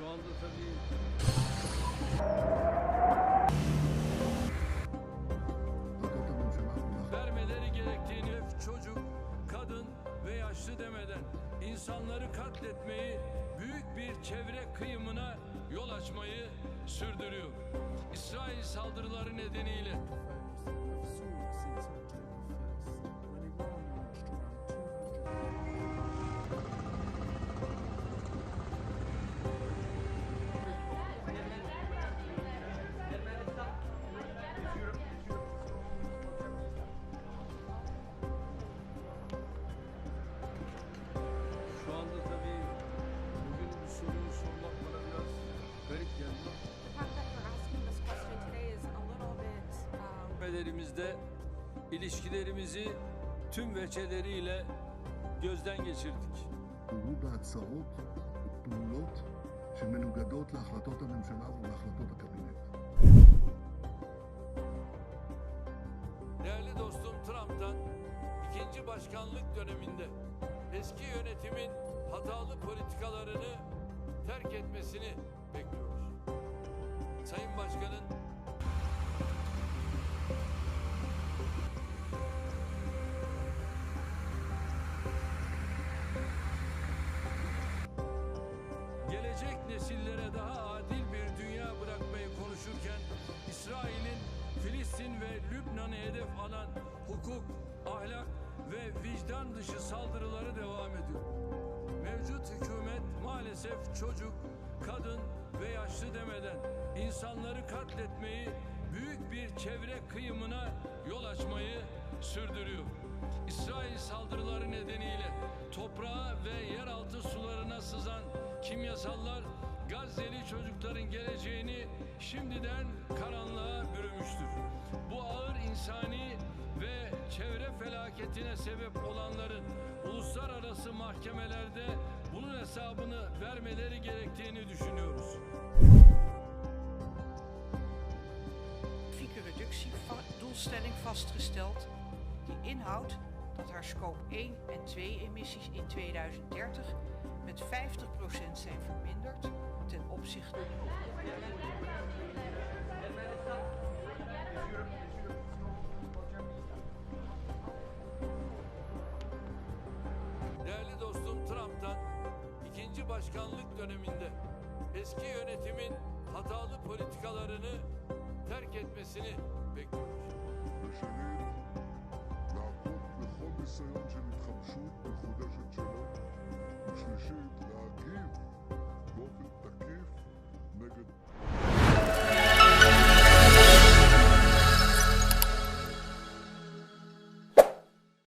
anda tabii vermeleri gerektiğini çocuk, kadın ve yaşlı demeden insanları katletmeyi, büyük bir çevre kıyımına yol açmayı sürdürüyor. İsrail saldırıları nedeniyle şu anda tabii bugün bu soruyu sormak bana biraz garip geldi. The fact that you're asking this question today is a little bit Ülkelerimizde ilişkilerimizi tüm veçeleriyle gözden geçirdik. הורו בהצהרות ופעולות שמנוגדות להחלטות הממשלה ולהחלטות הקבינט. Değerli dostum Trump'tan ikinci başkanlık döneminde eski yönetimin hatalı politikalarını terk etmesini bekliyoruz. Sayın Başkan'ın gelecek nesillere daha adil bir dünya bırakmayı konuşurken İsrail'in Filistin ve Lübnan'ı hedef alan hukuk, ahlak ve vicdan dışı saldırıları devam ediyor. Mevcut hükümet maalesef çocuk, kadın ve yaşlı demeden insanları katletmeyi, büyük bir çevre kıyımına yol açmayı sürdürüyor. İsrail saldırıları nedeniyle toprağa ve yeraltı sularına sızan kimyasallar Gazze'li çocukların geleceğini şimdiden karanlığa bürümüştür. Bu ağır insani ve çevre felaketine sebep olanların uluslararası mahkemelerde bunun hesabını vermeleri gerektiğini düşünüyoruz. Doelstelling vastgesteld die inhoudt dat haar scope 1 en 2 emissies in 2030 met 50% zijn verminderd ten opzichte. Değerli dostum Trump'tan ikinci başkanlık döneminde eski yönetimin hatalı politikalarını terk etmesini bekliyoruz. ושנית, לעקוב בכל ניסיון של התחמשות מחודשת שלו, ושלישית, להגיב באופן